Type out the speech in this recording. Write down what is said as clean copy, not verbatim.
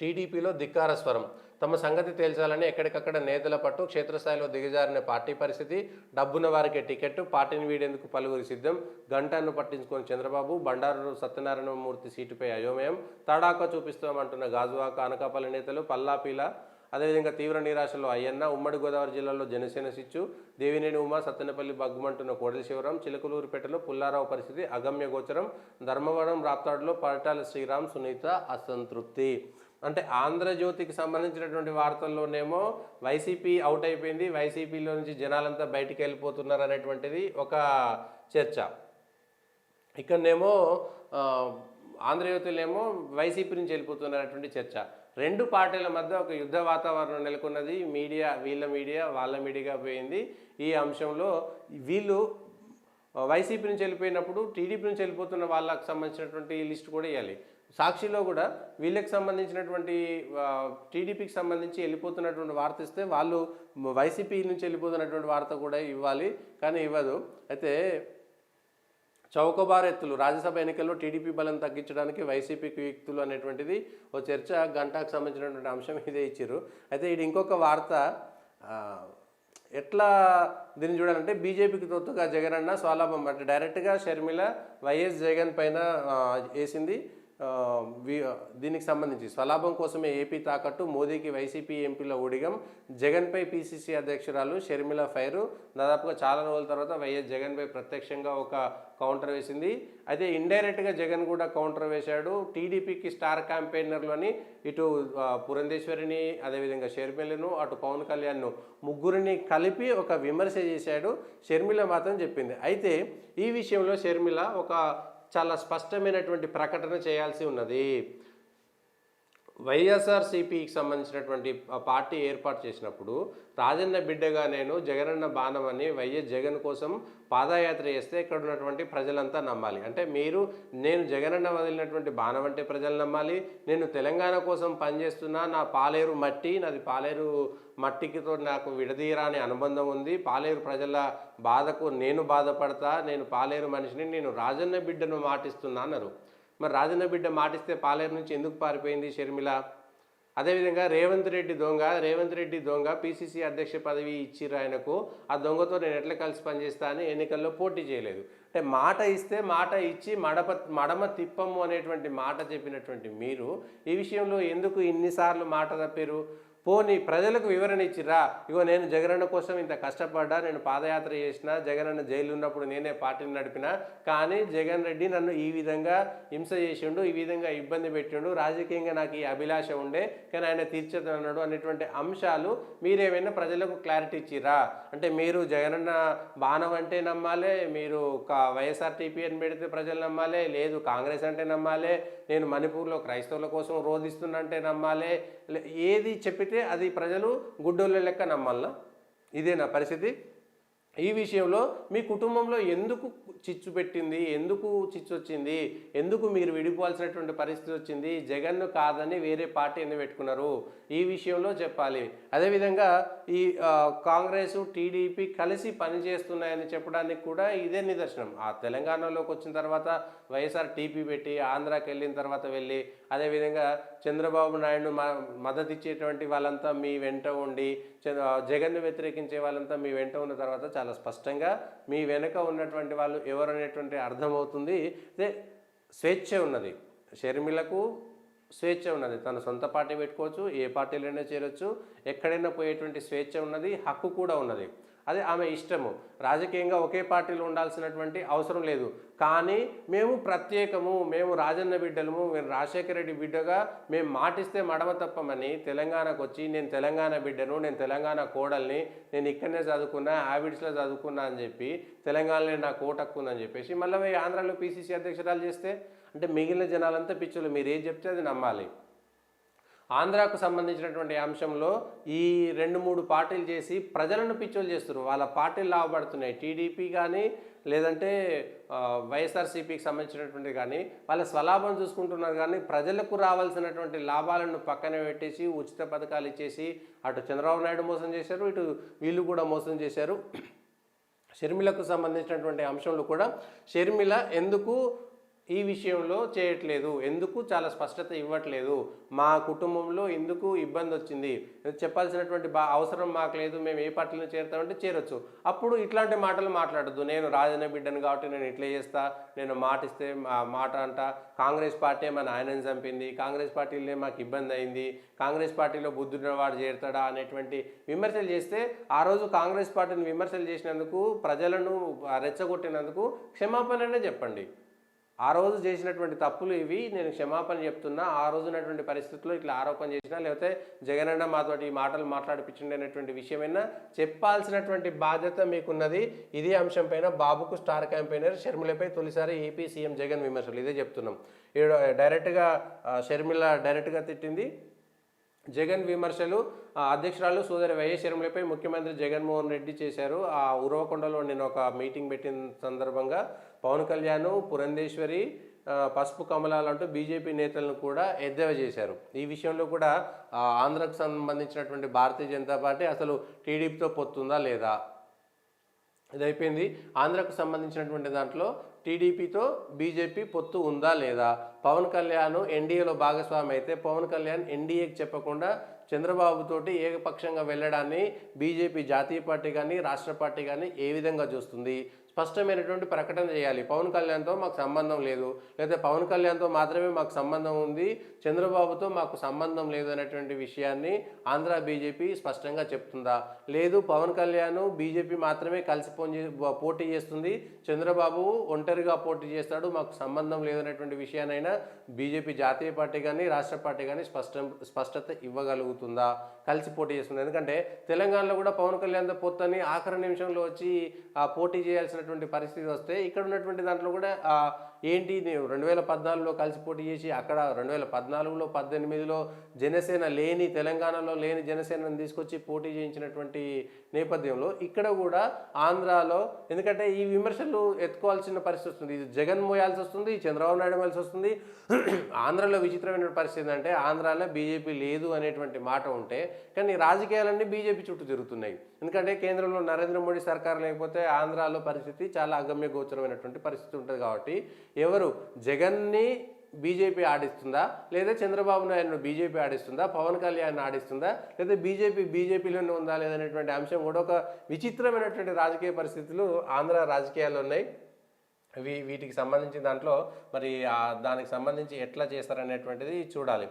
టీడీపీలో ధిక్కార స్వరం. తమ సంగతి తేల్చాలని ఎక్కడికక్కడ నేతల పట్టు, క్షేత్రస్థాయిలో దిగజారిన పార్టీ పరిస్థితి, డబ్బున్న వారికే టికెట్, పార్టీని వీడేందుకు పలువురు సిద్ధం, గంటను పట్టించుకొని చంద్రబాబు, బండారు సత్యనారాయణమూర్తి సీటుపై అయోమయం, తడాక చూపిస్తామంటున్న గాజువాక, అనకాపల్లి నేతలు, పల్లాపీల, అదేవిధంగా తీవ్ర నిరాశలో అయ్యన్న, ఉమ్మడి గోదావరి జిల్లాలో జనసేన సిచ్చు, దేవినేని ఉమా, సత్తెనపల్లి బగ్గుమంటున్న కోడెల శివరాం, చిలకలూరుపేటలో పుల్లారావు పరిస్థితి అగమ్య గోచరం, ధర్మవరం రాప్తాడులో పరిటాల శ్రీరామ్, సునీత అసంతృప్తి. అంటే ఆంధ్రజ్యోతికి సంబంధించినటువంటి వార్తల్లోనేమో వైసీపీ అవుట్ అయిపోయింది, వైసీపీలో నుంచి జనాలంతా బయటికి వెళ్ళిపోతున్నారు అనేటువంటిది ఒక చర్చ. ఇక్కడనేమో ఆంధ్రజ్యోతిలో వైసీపీ నుంచి వెళ్ళిపోతున్నటువంటి చర్చ. రెండు పార్టీల మధ్య ఒక యుద్ధ వాతావరణం నెలకొన్నది. మీడియా, వీళ్ళ మీడియా వాళ్ళ మీడియాగా పోయింది. ఈ అంశంలో వీళ్ళు వైసీపీ నుంచి వెళ్ళిపోయినప్పుడు టీడీపీ నుంచి వెళ్ళిపోతున్న వాళ్ళకి సంబంధించినటువంటి లిస్ట్ కూడా ఇవ్వాలి. సాక్షిలో కూడా వీళ్ళకి సంబంధించినటువంటి టీడీపీకి సంబంధించి వెళ్ళిపోతున్నటువంటి వార్త ఇస్తే వాళ్ళు వైసీపీ నుంచి వెళ్ళిపోతున్నటువంటి వార్త కూడా ఇవ్వాలి, కానీ ఇవ్వదు. అయితే చౌకబారెత్తులు, రాజ్యసభ ఎన్నికల్లో టీడీపీ బలం తగ్గించడానికి వైసీపీకి యుక్తులు అనేటువంటిది ఓ చర్చ. గంటకు సంబంధించినటువంటి అంశం ఇదే ఇచ్చారు. అయితే ఇది ఇంకొక వార్త. ఎట్లా దీన్ని చూడాలంటే బీజేపీకి తొత్తుగా జగన్ అన్న స్వలాభం, అంటే డైరెక్ట్గా షర్మిల వైఎస్ జగన్ పైన వేసింది. దీనికి సంబంధించి స్వలాభం కోసమే ఏపీ తాకట్టు, మోదీకి వైసీపీ ఎంపీల ఊడిగం, జగన్పై పీసీసీ అధ్యక్షురాలు షర్మిల ఫైరు. దాదాపుగా చాలా రోజుల తర్వాత వైఎస్ జగన్పై ప్రత్యక్షంగా ఒక కౌంటర్ వేసింది. అయితే ఇండైరెక్ట్గా జగన్ కూడా కౌంటర్ వేశాడు. టీడీపీకి స్టార్ క్యాంపెయినర్లు అని ఇటు పురంధేశ్వరిని, అదేవిధంగా షర్మిలను, అటు పవన్ కళ్యాణ్ను, ముగ్గురిని కలిపి ఒక విమర్శ చేశాడు. షర్మిల మాత్రం చెప్పింది. అయితే ఈ విషయంలో షర్మిల ఒక చాలా స్పష్టమైనటువంటి ప్రకటన చేయాల్సి ఉన్నది. వైఎస్ఆర్సీపీకి సంబంధించినటువంటి పార్టీ ఏర్పాటు చేసినప్పుడు రాజన్న బిడ్డగా నేను, జగనన్న బాణం అని వైఎస్ జగన్ కోసం పాదయాత్ర చేస్తే ఇక్కడ ఉన్నటువంటి ప్రజలంతా నమ్మాలి. అంటే నేను జగనన్న వదిలినటువంటి బాణం అంటే ప్రజలు నమ్మాలి. నేను తెలంగాణ కోసం పనిచేస్తున్నా, నా పాలేరు మట్టి, నాది పాలేరు మట్టికితో నాకు విడదీయరాని అనుబంధం ఉంది, పాలేరు ప్రజల బాధకు నేను బాధపడతా, నేను పాలేరు మనిషిని, నేను రాజన్న బిడ్డను మాటిస్తున్నా అన్నారు. మరి రాజన్న బిడ్డ మాటిస్తే పాలేరు నుంచి ఎందుకు పారిపోయింది షర్మిల? అదేవిధంగా రేవంత్ రెడ్డి దొంగ పీసీసీ అధ్యక్ష పదవి ఇచ్చిర్రు ఆయనకు, ఆ దొంగతో నేను ఎట్లా కలిసి పనిచేస్తా అని ఎన్నికల్లో పోటీ చేయలేదు. అంటే మాట ఇస్తే మాట ఇచ్చి మడమ తిప్పము అనేటువంటి మాట చెప్పినటువంటి మీరు ఈ విషయంలో ఎందుకు ఇన్నిసార్లు మాట తప్పారు? పోనీ ప్రజలకు వివరణ ఇచ్చిరా, ఇగో నేను జగనన్న కోసం ఇంత కష్టపడ్డా, నేను పాదయాత్ర చేసిన, జగనన్న జైలు ఉన్నప్పుడు నేనే పార్టీని నడిపిన, కానీ జగన్ రెడ్డి నన్ను ఈ విధంగా హింస చేసిండు, ఈ విధంగా ఇబ్బంది పెట్టిండు, రాజకీయంగా నాకు ఈ అభిలాష ఉండే కానీ ఆయన తీర్చదన్నాడు అనేటువంటి అంశాలు మీరేమైనా ప్రజలకు క్లారిటీ ఇచ్చిరా? అంటే మీరు జగనన్న బాణం అంటే నమ్మాలి, మీరు వైఎస్ఆర్టీపీ అని పెడితే ప్రజలు నమ్మాలి, లేదు కాంగ్రెస్ అంటే నమ్మాలి, నేను మణిపూర్లో క్రైస్తవుల కోసం రోధిస్తున్నంటే నమ్మాలి, ఏది చెప్పితే అది ప్రజలు గుడ్డోళ్ళ లెక్క నమ్మాలనా? ఇదేనా పరిస్థితి? ఈ విషయంలో మీ కుటుంబంలో ఎందుకు చిచ్చు పెట్టింది, ఎందుకు చిచ్చు వచ్చింది, ఎందుకు మీరు విడిపోవాల్సినటువంటి పరిస్థితి వచ్చింది, జగన్ను కాదని వేరే పార్టీ ఎందుకు పెట్టుకున్నారు, ఈ విషయంలో చెప్పాలి. అదేవిధంగా ఈ కాంగ్రెస్ టీడీపీ కలిసి పనిచేస్తున్నాయని చెప్పడానికి కూడా ఇదే నిదర్శనం. ఆ తెలంగాణలోకి వచ్చిన తర్వాత వైఎస్ఆర్ టీపీ పెట్టి, ఆంధ్రాకి వెళ్ళిన తర్వాత వెళ్ళి, అదేవిధంగా చంద్రబాబు నాయుడు మద్దతు ఇచ్చేటువంటి వాళ్ళంతా మీ వెంట ఉండి, జగన్ను వ్యతిరేకించే వాళ్ళంతా మీ వెంట ఉన్న తర్వాత చాలా స్పష్టంగా మీ వెనుక ఉన్నటువంటి వాళ్ళు ఎవరనేటువంటి అర్థమవుతుంది. అదే స్వేచ్ఛ ఉన్నది, షర్మిలకు స్వేచ్ఛ ఉన్నది, తన సొంత పార్టీ పెట్టుకోవచ్చు, ఏ పార్టీలోనే చేరొచ్చు, ఎక్కడైనా పోయేటువంటి స్వేచ్ఛ ఉన్నది, హక్కు కూడా ఉన్నది. అది ఆమె ఇష్టము. రాజకీయంగా ఒకే పార్టీలో ఉండాల్సినటువంటి అవసరం లేదు. కానీ మేము ప్రత్యేకము, మేము రాజన్న బిడ్డలము, మేము రాజశేఖర రెడ్డి బిడ్డగా మేము మాటిస్తే మడమ తప్పమని తెలంగాణకు వచ్చి, నేను తెలంగాణ బిడ్డను, నేను తెలంగాణ కోడల్ని, నేను ఇక్కడనే చదువుకున్నా, హ్యాబిట్స్లో చదువుకున్నా అని చెప్పి, తెలంగాణలో నా కోటక్కు ఉందని చెప్పేసి మళ్ళీ ఆంధ్రాలో పీసీసీ అధ్యక్షురాలు చేస్తే, అంటే మిగిలిన జనాలంతా పిచ్చులు, మీరు ఏం చెప్తే అది నమ్మాలి. ఆంధ్రాకు సంబంధించినటువంటి అంశంలో ఈ 2-3 పార్టీలు చేసి ప్రజలను పిచ్చోలు చేస్తారు. వాళ్ళ పార్టీలు లాభపడుతున్నాయి. టీడీపీ కానీ లేదంటే వైఎస్ఆర్సీపీకి సంబంధించినటువంటి కానీ వాళ్ళ స్వలాభం చూసుకుంటున్నారు. కానీ ప్రజలకు రావాల్సినటువంటి లాభాలను పక్కన పెట్టేసి ఉచిత పథకాలు ఇచ్చేసి అటు చంద్రబాబు నాయుడు మోసం చేశారు, ఇటు వీళ్ళు కూడా మోసం చేశారు. షర్మిలకు సంబంధించినటువంటి అంశంలో కూడా షర్మిల ఎందుకు ఈ విషయంలో చేయట్లేదు, ఎందుకు చాలా స్పష్టత ఇవ్వట్లేదు, మా కుటుంబంలో ఎందుకు ఇబ్బంది వచ్చింది, చెప్పాల్సినటువంటి అవసరం మాకు లేదు, మేము ఏ పార్టీలో చేరుతామంటే చేరొచ్చు. అప్పుడు ఇట్లాంటి మాటలు మాట్లాడద్దు. నేను రాజన్న బిడ్డను కాబట్టి నేను ఇట్లా చేస్తా, నేను మాట ఇస్తే మాట అంట, కాంగ్రెస్ పార్టీ మా నాయనని చంపింది, కాంగ్రెస్ పార్టీలో మాకు ఇబ్బంది అయింది, కాంగ్రెస్ పార్టీలో బుద్ధున్నవాడు చేరుతాడా అనేటువంటి విమర్శలు చేస్తే, ఆ రోజు కాంగ్రెస్ పార్టీని విమర్శలు చేసినందుకు, ప్రజలను రెచ్చగొట్టినందుకు క్షమాపణనే చెప్పండి. ఆ రోజు చేసినటువంటి తప్పులు ఇవి, నేను క్షమాపణ చెప్తున్నా, ఆ రోజు ఉన్నటువంటి పరిస్థితుల్లో ఇట్లా ఆరోపణ చేసినా, లేకపోతే జగనన్న మాతోటి ఈ మాటలు మాట్లాడిపించండి అనేటువంటి విషయమైనా చెప్పాల్సినటువంటి బాధ్యత మీకున్నది. ఇదే అంశం పైన బాబుకు స్టార్ క్యాంపెయినర్ షర్మిలపై తొలిసారి ఏపీ సీఎం జగన్ విమర్శలు. ఇదే చెప్తున్నాం. డైరెక్ట్గా షర్మిల డైరెక్ట్గా తిట్టింది. జగన్ విమర్శలు అధ్యక్షురాలు సోదరి వైఎస్ షర్మిలపై ముఖ్యమంత్రి జగన్మోహన్ రెడ్డి చేశారు. ఆ ఉరవకొండలో నేను ఒక మీటింగ్ పెట్టిన సందర్భంగా పవన్ కళ్యాణ్, పురంధేశ్వరి, పసుపు కమలాలు అంటూ బీజేపీ నేతలను కూడా ఎద్దేవా చేశారు. ఈ విషయంలో కూడా ఆంధ్రకు సంబంధించినటువంటి భారతీయ జనతా పార్టీ అసలు టీడీపీతో పొత్తుందా లేదా, ఇది అయిపోయింది. ఆంధ్రకు సంబంధించినటువంటి దాంట్లో టీడీపీతో బీజేపీ పొత్తు ఉందా లేదా, పవన్ కళ్యాణ్ ఎన్డీఏలో భాగస్వామి అయితే పవన్ కళ్యాణ్ ఎన్డీఏకి చెప్పకుండా చంద్రబాబుతోటి ఏకపక్షంగా వెళ్ళడాన్ని బీజేపీ జాతీయ పార్టీ కానీ రాష్ట్ర పార్టీ కానీ ఏ విధంగా చూస్తుంది? స్పష్టమైనటువంటి ప్రకటన చేయాలి. పవన్ కళ్యాణ్తో మాకు సంబంధం లేదు, లేదా పవన్ కళ్యాణ్తో మాత్రమే మాకు సంబంధం ఉంది, చంద్రబాబుతో మాకు సంబంధం లేదు అనేటువంటి విషయాన్ని ఆంధ్ర బీజేపీ స్పష్టంగా చెప్తుందా? లేదు, పవన్ కళ్యాణ్ బీజేపీ మాత్రమే కలిసి పోటీ చేస్తుంది, చంద్రబాబు ఒంటరిగా పోటీ చేస్తాడు, మాకు సంబంధం లేదనేటువంటి విషయాన్నైనా బీజేపీ జాతీయ పార్టీ కానీ రాష్ట్ర పార్టీ కానీ స్పష్టత ఇవ్వగలుగుతుందా? కలిసి పోటీ చేస్తుంది. ఎందుకంటే తెలంగాణలో కూడా పవన్ కళ్యాణ్తో పొత్తని ఆఖరి నిమిషంలో వచ్చి పోటీ చేయాల్సినటువంటి పరిస్థితి వస్తే, ఇక్కడ ఉన్నటువంటి దాంట్లో కూడా ఏంటి 2014లో కలిసి పోటీ చేసి అక్కడ 2014లో 18లో జనసేన లేని, తెలంగాణలో లేని జనసేనను తీసుకొచ్చి పోటీ చేయించినటువంటి నేపథ్యంలో ఇక్కడ కూడా ఆంధ్రాలో, ఎందుకంటే ఈ విమర్శలు ఎత్తుకోవాల్సిన పరిస్థితి వస్తుంది, ఇది జగన్ మోయాల్సి వస్తుంది, చంద్రబాబు నాయుడు మోయాల్సి వస్తుంది. ఆంధ్రాలో విచిత్రమైన పరిస్థితి అంటే ఆంధ్రాలో బీజేపీ లేదు అనేటువంటి మాట ఉంటే, కానీ రాజకీయాలన్నీ బీజేపీ చుట్టూ తిరుగుతున్నాయి. ఎందుకంటే కేంద్రంలో నరేంద్ర మోడీ సర్కార్ లేకపోతే ఆంధ్రాలో పరిస్థితి చాలా అగమ్య గోచరమైనటువంటి పరిస్థితి ఉంటుంది. కాబట్టి ఎవరు జగన్ని బీజేపీ ఆడిస్తుందా, లేదా చంద్రబాబు నాయుడును బీజేపీ ఆడిస్తుందా, పవన్ కళ్యాణ్ ఆడిస్తుందా, లేదా బీజేపీలోనే ఉందా లేదనేటువంటి అంశం కూడా ఒక విచిత్రమైనటువంటి రాజకీయ పరిస్థితులు ఆంధ్ర రాజకీయాల్లో ఉన్నాయి. వీటికి సంబంధించిన దాంట్లో మరి దానికి సంబంధించి ఎట్లా చేస్తారనేటువంటిది చూడాలి.